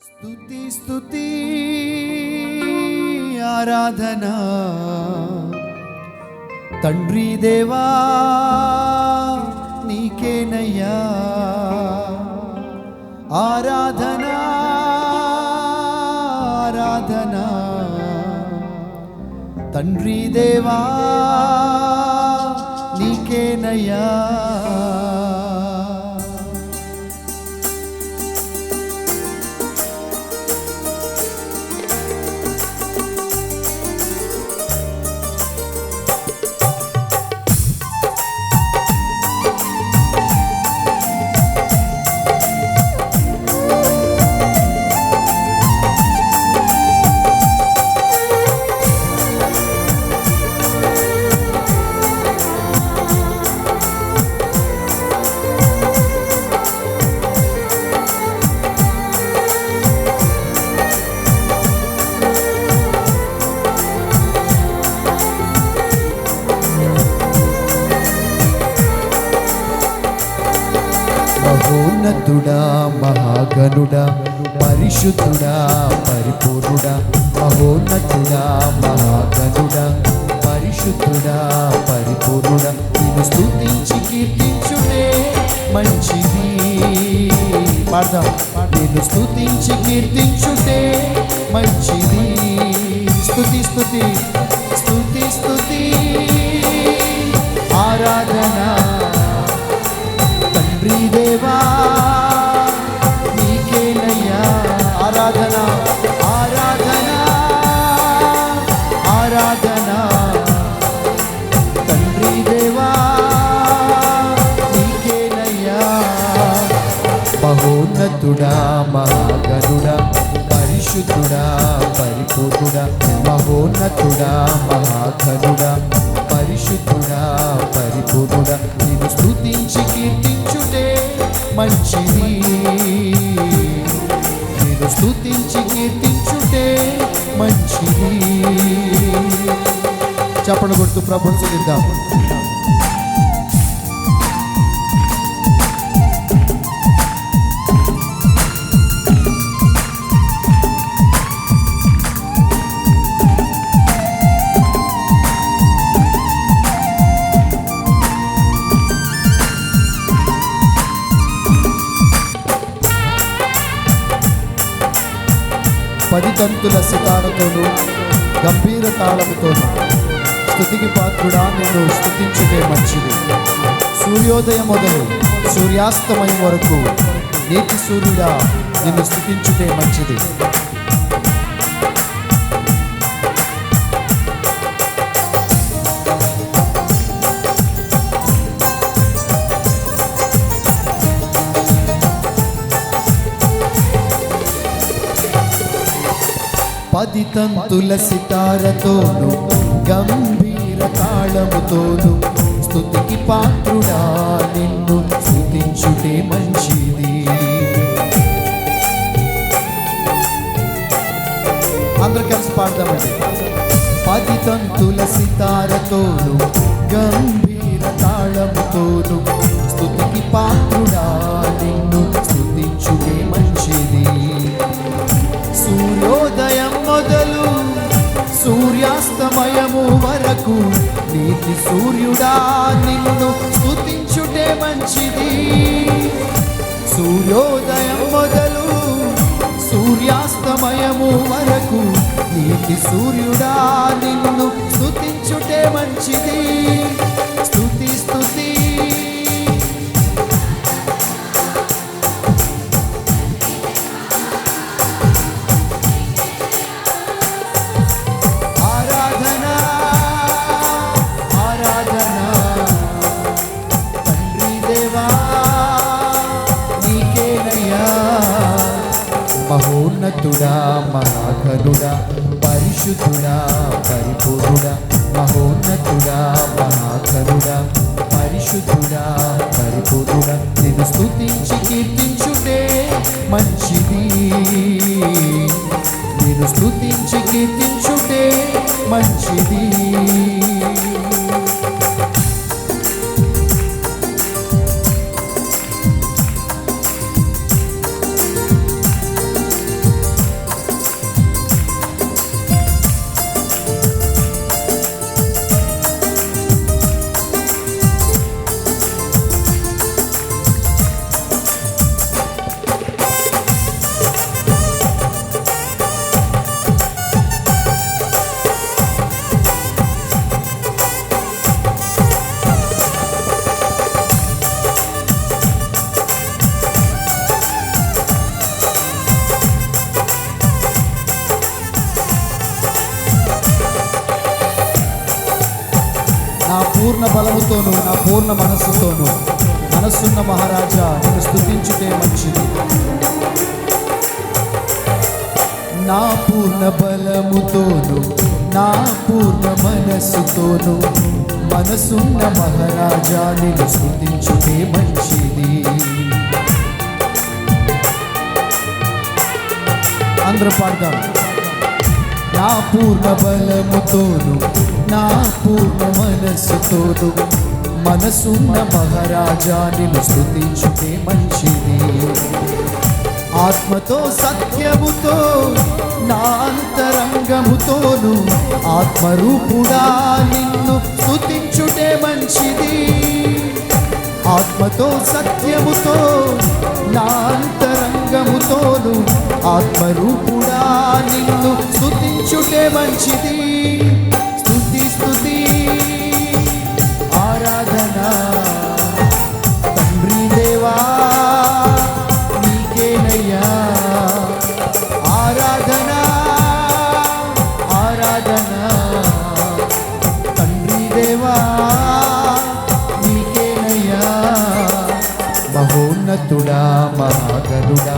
స్తుతి స్తుతి ఆరాధన తండ్రి దేవా నీకేనయ్యా. ఆరాధన ఆరాధన తండ్రి దేవా నీకేనయ్యా. మహోన్నతుడా మహాగణుడా పరిశుద్ధుడా పరిపూర్ణుడా. మహోన్నతుడా మహాగణుడా పరిశుద్ధుడా పరిపూర్ణుడా. నిన్ను స్తుతించి కీర్తించుటే మంచిది. పాడదాం. నిన్ను స్తుతించి కీర్తించుటే మంచిది. స్తుతి స్తుతి స్తుతి స్తుతి ఆరాధన తండ్రి దేవా నీకేనయ్యా. ఆరాధన ఆరాధన ఆరాధన తండ్రి దేవా నీకేనయ్యా. మహోన్నతుడా మహాగణుడా పరిశుద్ధుడా పరిపూర్ణుడా. మహోన్నతుడా మహాగణుడా పరిశుద్ధుడా పరిపూర్ణుడా. నిన్ను స్తుతించి కీర్తించుటే మంచిది. నిన్ను స్తుతించి కీర్తించుటే మంచిది. చప్పట్లు కొడుతూ ప్రభువును స్తుతిద్దాం. పది తంతుల సితారతోనూ గంభీర తాళముతోనూ స్తుతికి పాత్రుడా నిన్ను స్తుతించుటే మంచిది. సూర్యోదయం మొదలు సూర్యాస్తమయం వరకు నీతి సూర్యుడా నిన్ను స్తుతించుటే మంచిది. పది తంతుల సితారతోను గంభీర తాళముతోను స్తుతికి పాత్రుడా నిన్ను స్తుతించుటే మంచిది. అందరూ కలిసి పాడదామండి. పది తంతుల సితారతోను గంభీర తాళముతోను స్తుతికి పాత్రుడా నిన్ను స్తుతించుటే మంచిది. సూర్యోదయం మొదలు సూర్యాస్తమయము వరకు నీతి సూర్యుడా నిన్ను స్తుతించుటే మంచిది. సూర్యోదయం మొదలు సూర్యాస్తమయము వరకు నీతి సూర్యుడా నిన్ను స్తుతించుటే మంచిది. స్తుతి స్తుతి మహోన్నతుడా మహాగణుడా పరిశుద్ధుడా పరిపూర్ణుడా. మహోన్నతుడా మహాగణుడా పరిశుద్ధుడా పరిపూర్ణుడా. నిన్ను స్తుతించి కీర్తించుటే మంచిది. నిన్ను స్తుతించి కీర్తించుటే మంచిది. నా పూర్ణ బలముతోను నా పూర్ణ మనస్సుతోను మనస్సున్న మహారాజా నేను స్తుతించుటే మంచిది. నా పూర్ణ బలముతోను నా పూర్ణ మనస్సుతోను మనసున్న మహారాజా నేను స్తుతించుటే మంచిది. అందరూ పాడదాం. నా పూర్ణ బలముతోను నా పూర్ణ మనస్సుతోను మనసున్న మహారాజా నిన్ను స్తుతించుటే మంచిది. ఆత్మతో సత్యముతో నా అంతరంగముతోను ఆత్మరూపుడా నిన్ను స్తుతించుటే మంచిది. ఆత్మతో సత్యముతో నా అంతరంగముతోను ఆత్మరూపుడా నిన్ను స్తుతించుటే మంచిది. స్తుతి స్తుతి ఆరాధన తండ్రి దేవా నీకేనయ్యా. ఆరాధన ఆరాధన తండ్రి దేవా నీకేనయ్యా. మహోన్నతుడా మహాగణుడా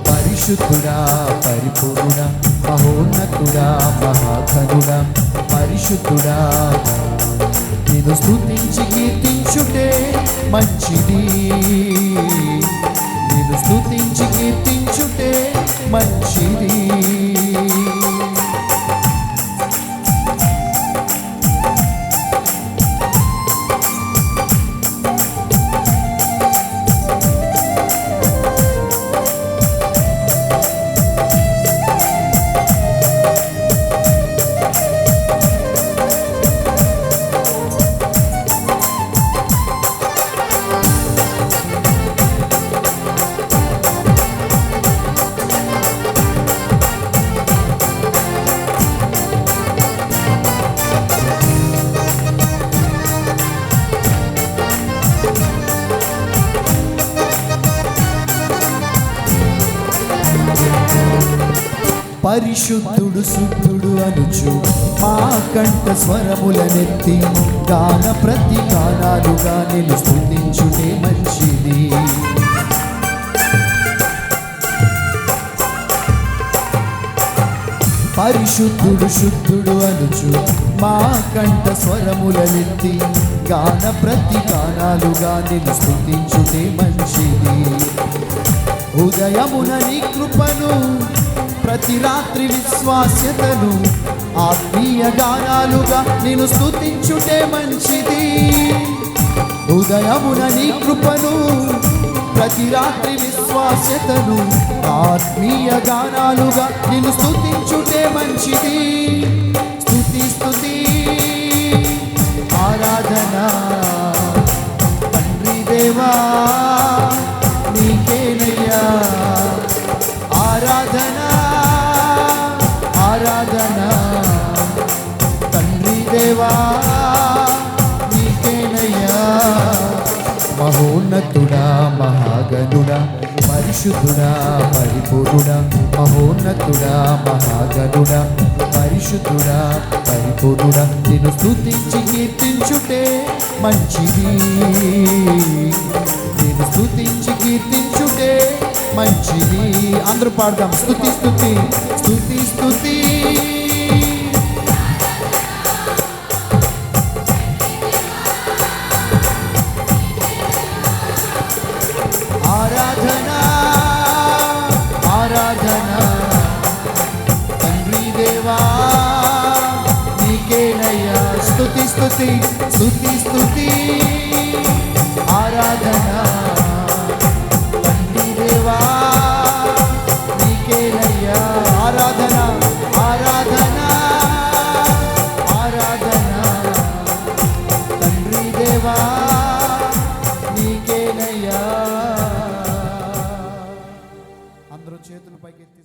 పరిశుద్ధుడా పరిపూర్ణుడా మహోన్నతుడా మహాగణుడా పరిశుద్ధుడా నిన్ను స్తుతించి కీర్తించుటే మంచిది. నిన్ను స్తుతించి కీర్తించుటే మంచిది. పరిశుద్ధుడు శుద్ధుడు అనుచు మా కంఠ స్వరములనెత్తి గాన ప్రతి గానాలుగా నిన్ను స్తుతించుటే మంచిది. పరిశుద్ధుడు శుద్ధుడు అనుచు మా కంఠ స్వరములనెత్తి గాన ప్రతి గానాలుగా నిన్ను స్తుతించుటే మంచిది. ఉదయమున నీ కృపను ప్రతి రాత్రి విశ్వాస్యతను ఆత్మీయ గానాలుగా నిన్ను స్తుతించుటే మంచిది. ఉదయమున నీ కృపను ప్రతి రాత్రి విశ్వాస్యతను ఆత్మీయ గానాలుగా నిన్ను స్తుతించుటే మంచిది. స్తుతి స్తుతి ఆరాధన తండ్రి దేవా నీకేనయ్యా. ఆరాధన ఆరాధన తండ్రి దేవా నీకేనయ్యా. మహోన్నతుడా మహాగణుడా పరిశుద్ధుడా పరిపూర్ణుడా మహోన్నతుడా మహాగణుడా పరిశుద్ధుడా పరిపూర్ణుడా నిన్ను స్తుతించి కీర్తించుటే మంచిది. నిన్ను స్తుతించి కీర్తించుటే మంచిది. అందరూ పాడదాం. స్తుతి స్తుతి స్తుతి స్తుతి ఆరాధన ఆరాధన తండ్రి దేవా నీకేనయ్యా. స్తుతి స్తుతి స్తుతి స్తుతి ఆరాధన తండ్రి దేవా నీకేనయ్యా. ఆరాధన ఆరాధన ఆరాధన తండ్రి దేవా నీకేనయ్యా. అందరూ చేతులు పైకెత్తి